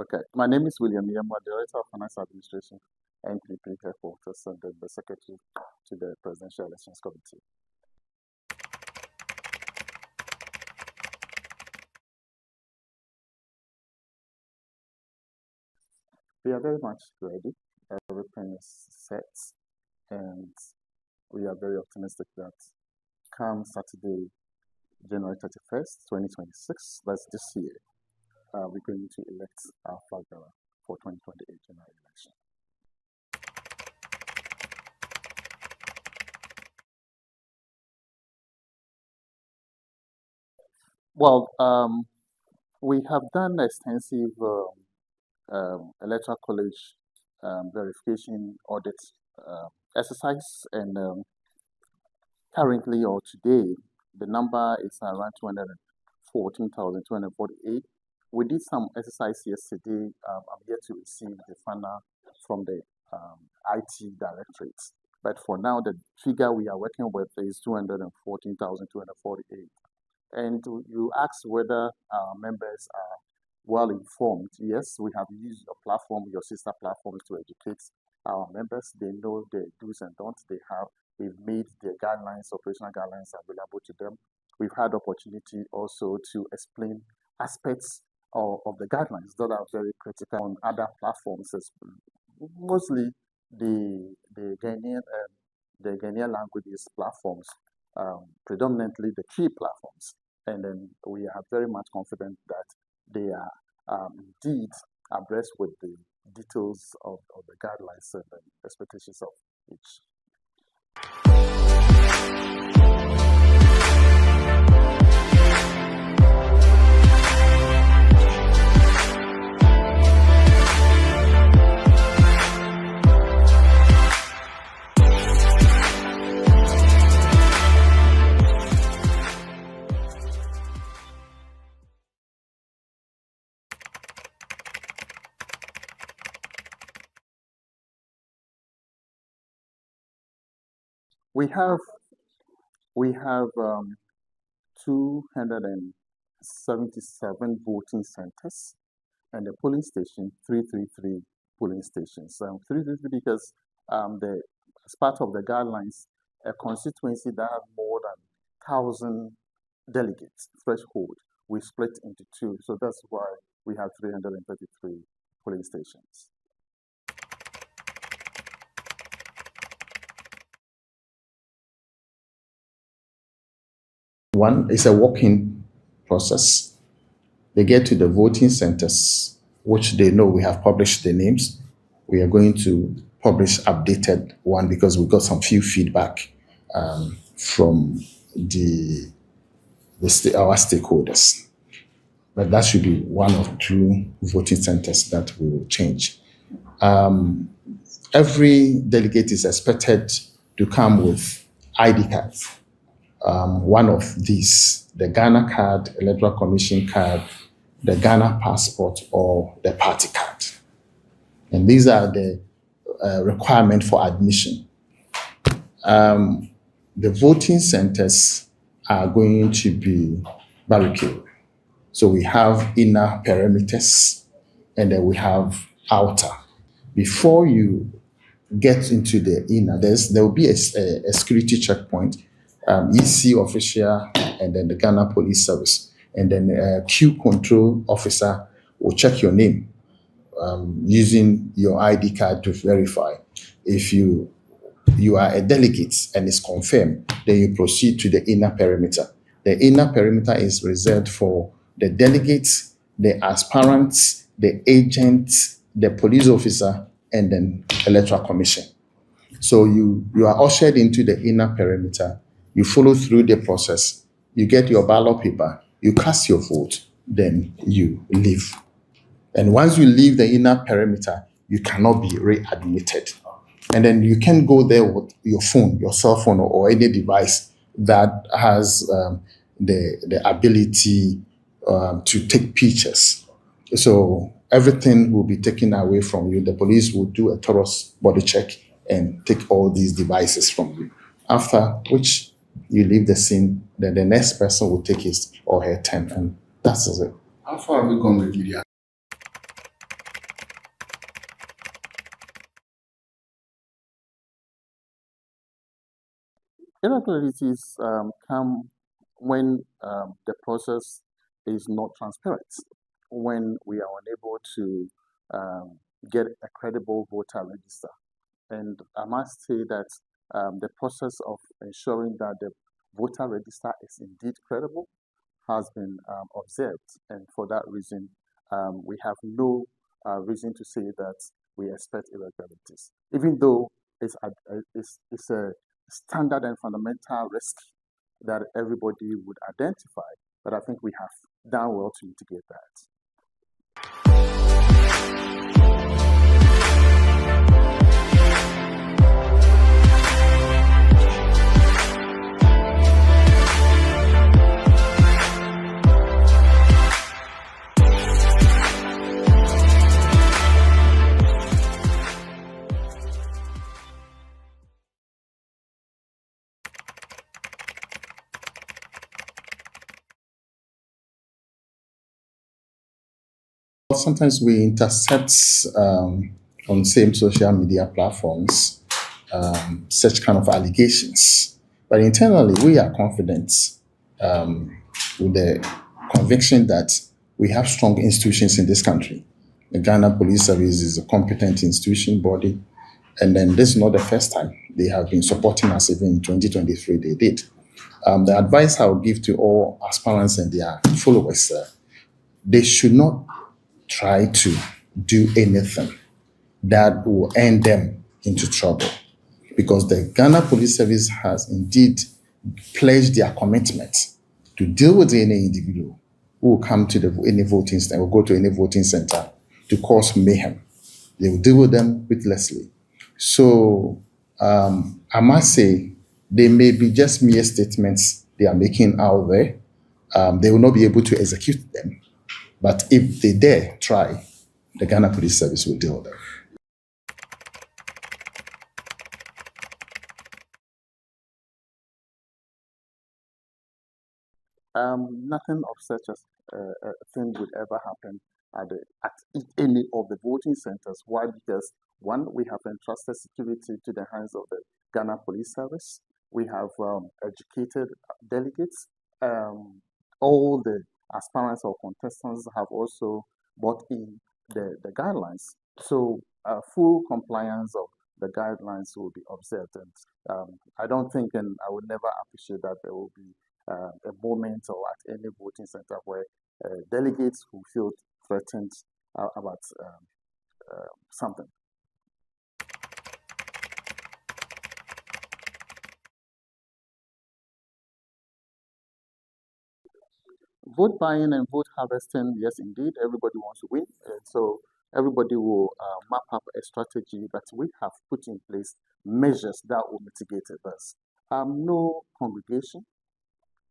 Okay, my name is William Yamoah, Director of Finance Administration, NPP Headquarters, and then the Secretary to the Presidential Elections Committee. We are very much ready. Everything is set, and we are very optimistic that come Saturday, January 31st, 2026, that's this year, we're going to elect our flag bearer for 2028 general election. Well, we have done extensive electoral college verification audit exercise, and currently or today, the number is around 214,248. We did some exercise yesterday. I'm yet to receive the final from the IT directorate. But for now, the figure we are working with is 214,248. And you asked whether our members are well informed. Yes, we have used your platform, your sister platforms, to educate our members. They know the do's and don'ts. We've made the guidelines, operational guidelines, available to them. We've had opportunity also to explain aspects of the guidelines that are very critical on other platforms, mostly the Ghanaian languages platforms, predominantly the key platforms. And then we are very much confident that they are indeed abreast with the details of the guidelines and the expectations of each. We have 277 voting centers, and the polling station 333 polling stations. 333 because as part of the guidelines, a constituency that has more than 1,000 delegates threshold, we split into two. So that's why we have 333 polling stations. One is a walk-in process. They get to the voting centers, which they know we have published the names. We are going to publish updated one because we got some few feedback from our stakeholders. But that should be one of two voting centers that we will change. Every delegate is expected to come with ID cards. One of these, the Ghana card, Electoral Commission card, the Ghana passport, or the party card. And these are the requirement for admission. The voting centers are going to be barricaded. So we have inner perimeters, and then we have outer. Before you get into the inner, there will be a security checkpoint, EC official, and then the Ghana Police Service. And then a queue control officer will check your name using your ID card to verify. If you are a delegate and it's confirmed, then you proceed to the inner perimeter. The inner perimeter is reserved for the delegates, the aspirants, the agents, the police officer, and then Electoral Commission. So you are ushered into the inner perimeter. You follow through the process. You get your ballot paper. You cast your vote. Then you leave. And once you leave the inner perimeter, you cannot be readmitted. And then you can go there with your phone, your cell phone, or any device that has the ability to take pictures. So everything will be taken away from you. The police will do a thorough body check and take all these devices from you. After which you leave the scene, then the next person will take his or her turn, and that's it. How far have we gone with media? Irregularities come when the process is not transparent, when we are unable to um, get a credible voter register. And I must say that the process of ensuring that the voter register is indeed credible has been observed. And for that reason, we have no reason to say that we expect irregularities, even though it's a standard and fundamental risk that everybody would identify. But I think we have done well to mitigate that. Sometimes we intercept on same social media platforms such kind of allegations, but internally we are confident with the conviction that we have strong institutions in this country. The Ghana Police Service is a competent institution body, and then this is not the first time they have been supporting us. Even in 2023, they did. The advice I would give to all aspirants and their followers, they should not try to do anything that will end them into trouble, because the Ghana Police Service has indeed pledged their commitment to deal with any individual who will come to any voting center, will go to any voting center to cause mayhem. They will deal with them ruthlessly. So I must say, they may be just mere statements they are making out there. They will not be able to execute them. But if they dare try, the Ghana Police Service will deal with them. Nothing of such a thing would ever happen at any of the voting centers. Why? Because one, we have entrusted security to the hands of the Ghana Police Service. We have educated delegates. All the aspirants or contestants have also bought in the guidelines. So full compliance of the guidelines will be observed. And I don't think, and I would never appreciate that there will be a moment or at any voting center where delegates who feel threatened about something. Vote buying and vote harvesting, yes, indeed, everybody wants to win. And so everybody will map up a strategy, but we have put in place measures that will mitigate this. No congregation,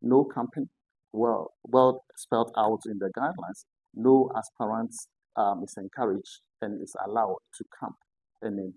no camping, well spelled out in the guidelines. No aspirants is encouraged and is allowed to camp. And then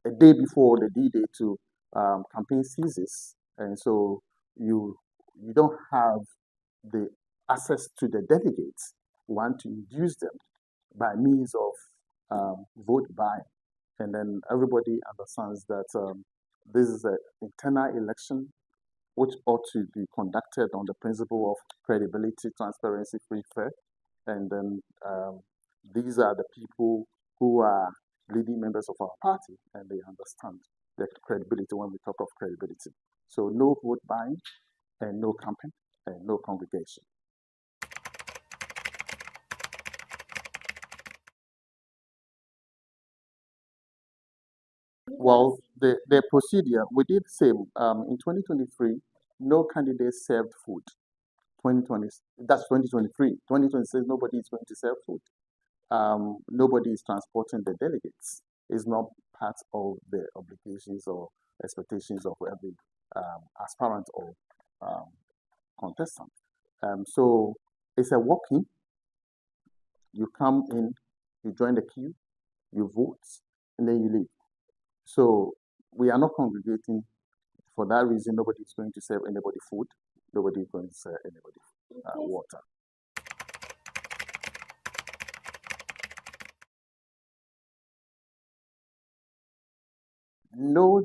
a day before the D-Day to campaign ceases, and so you don't have the access to the delegates. We want to induce them by means of vote buying, and then everybody understands that this is an internal election which ought to be conducted on the principle of credibility, transparency, free, fair. And then these are the people who are leading members of our party, and they understand the credibility when we talk of credibility. So no vote buying, and no campaign, and no congregation. Well, the procedure, we did say in 2023, no candidate served food. 2020, that's 2023. 2026, nobody is going to serve food. Nobody is transporting the delegates. It's not part of the obligations or expectations of every aspirant or contestant. So it's a walk-in. You come in, you join the queue, you vote, and then you leave. So we are not congregating. For that reason, nobody is going to serve anybody food. Nobody is going to serve anybody water. No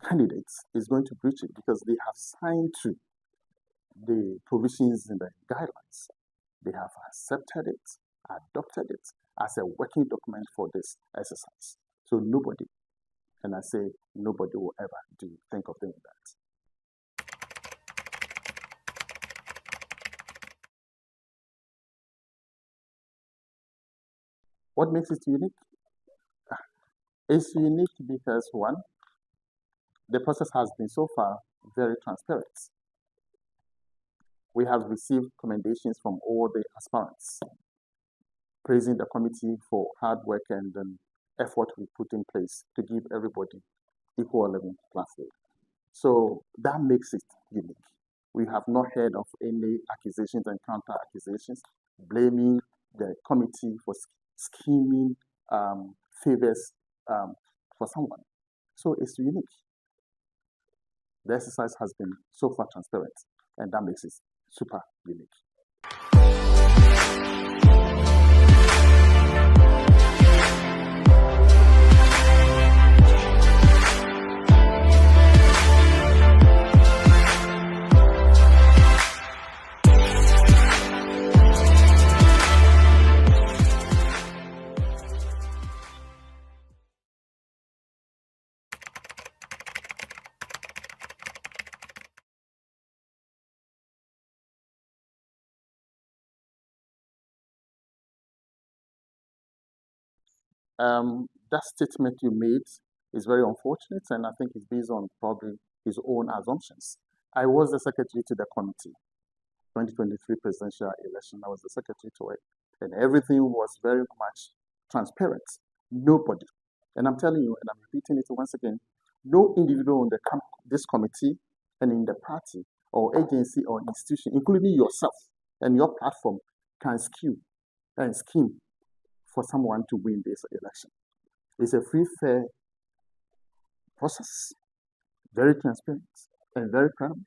candidate is going to breach it because they have signed to the provisions in the guidelines. They have accepted it, adopted it as a working document for this exercise. So nobody, and I say nobody will ever think of doing that. What makes it unique? It's unique because one, the process has been so far very transparent. We have received commendations from all the aspirants, praising the committee for hard work and effort we put in place to give everybody equal level platform. So that makes it unique. We have not heard of any accusations and counter accusations blaming the committee for scheming favors for someone. So it's unique. The exercise has been so far transparent, and that makes it super unique. That statement you made is very unfortunate, and I think it's based on probably his own assumptions. I was the secretary to the committee, 2023 presidential election. I was the secretary to it, and everything was very much transparent. Nobody, and I'm telling you, and I'm repeating it once again, no individual on this committee and in the party or agency or institution, including yourself and your platform, can skew and scheme for someone to win this election. It's a free, fair process, very transparent and very credible.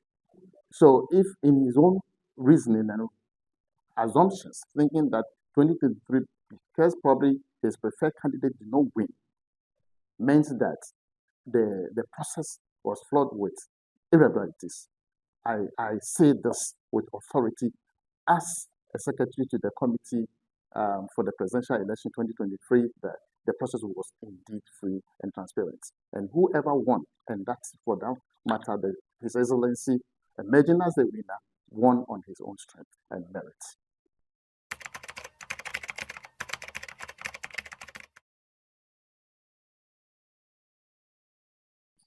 So if in his own reasoning and assumptions, thinking that 2023, because probably his preferred candidate did not win, meant that the process was flawed with irregularities. I say this with authority as a secretary to the committee for the presidential election 2023 that the process was indeed free and transparent. And whoever won, and that's for that matter, His Excellency, emerging as the winner, won on his own strength and merit.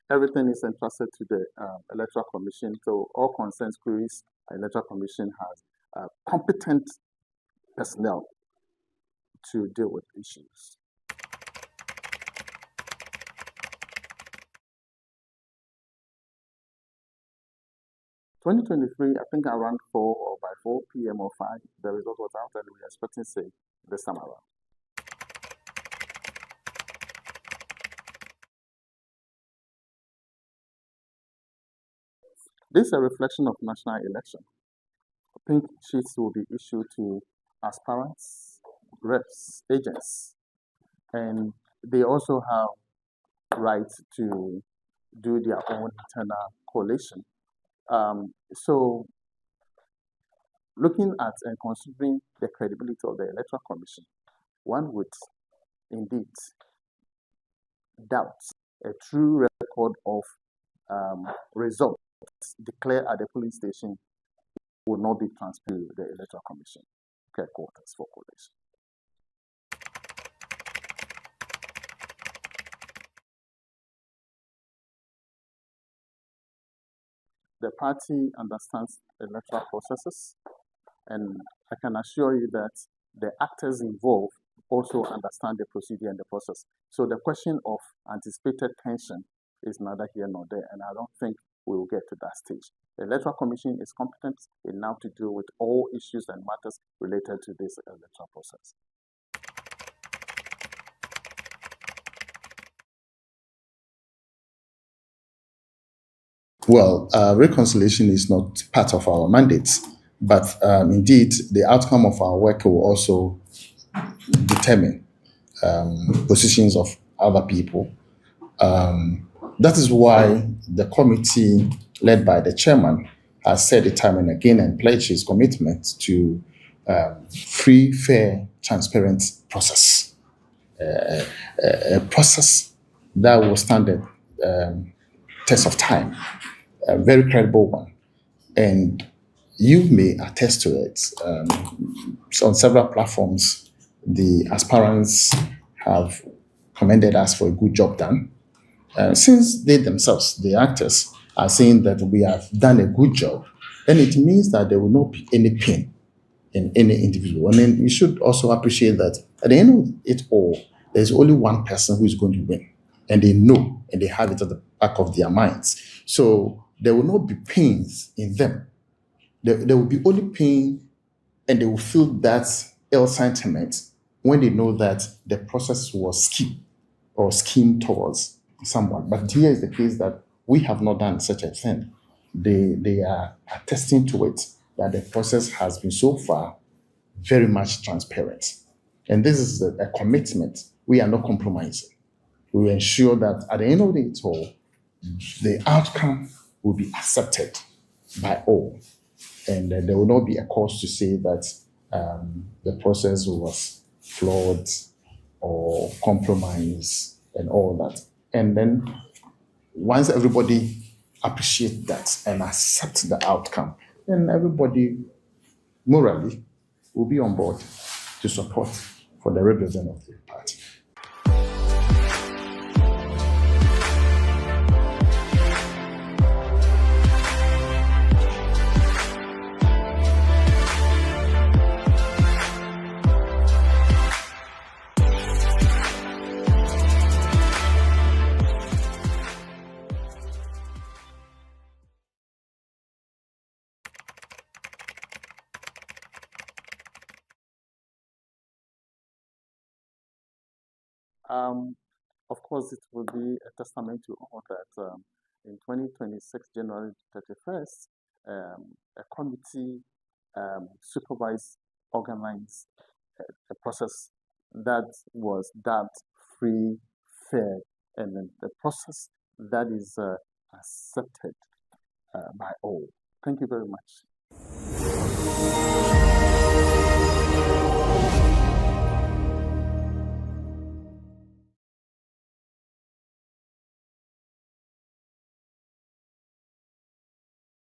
Everything is entrusted to the Electoral Commission, so all concerns queries, Electoral Commission has competent personnel to deal with issues. In 2023, I think around 4 or by 4 p.m. or 5, the result was out, and we're expecting say this time around. This is a reflection of national election. Pink sheets will be issued to aspirants, reps, agents, and they also have rights to do their own internal collation. So looking at and considering the credibility of the Electoral Commission, one would indeed doubt a true record of results declared at the polling station will not be transferred to the Electoral Commission headquarters for collation. The party understands electoral processes, and I can assure you that the actors involved also understand the procedure and the process. So the question of anticipated tension is neither here nor there, and I don't think we will get to that stage. The Electoral Commission is competent enough to deal with all issues and matters related to this electoral process. Well, reconciliation is not part of our mandate, but indeed, the outcome of our work will also determine positions of other people. That is why the committee, led by the chairman, has said it time and again and pledged his commitment to free, fair, transparent process, a process that will stand the test of time, a very credible one. And you may attest to it. So on several platforms, the aspirants have commended us for a good job done. Since they themselves, the actors, are saying that we have done a good job, then it means that there will not be any pain in any individual. And then you should also appreciate that at the end of it all, there's only one person who is going to win. And they know and they have it at the back of their minds. So there will not be pains in them. There will be only pain, and they will feel that ill sentiment when they know that the process was skipped or schemed towards someone. But here is the case that we have not done such a thing. They are attesting to it that the process has been so far very much transparent. And this is a commitment. We are not compromising. We will ensure that at the end of it all, the outcome will be accepted by all. And there will not be a cause to say that the process was flawed or compromised and all that. And then once everybody appreciate that and accept the outcome, then everybody morally will be on board to support for the representative party. Um, of course, it will be a testament to all that in 2026, January 31st, a committee supervised, organized a process that was dubbed free, fair, and then the process that is accepted by all. Thank you very much.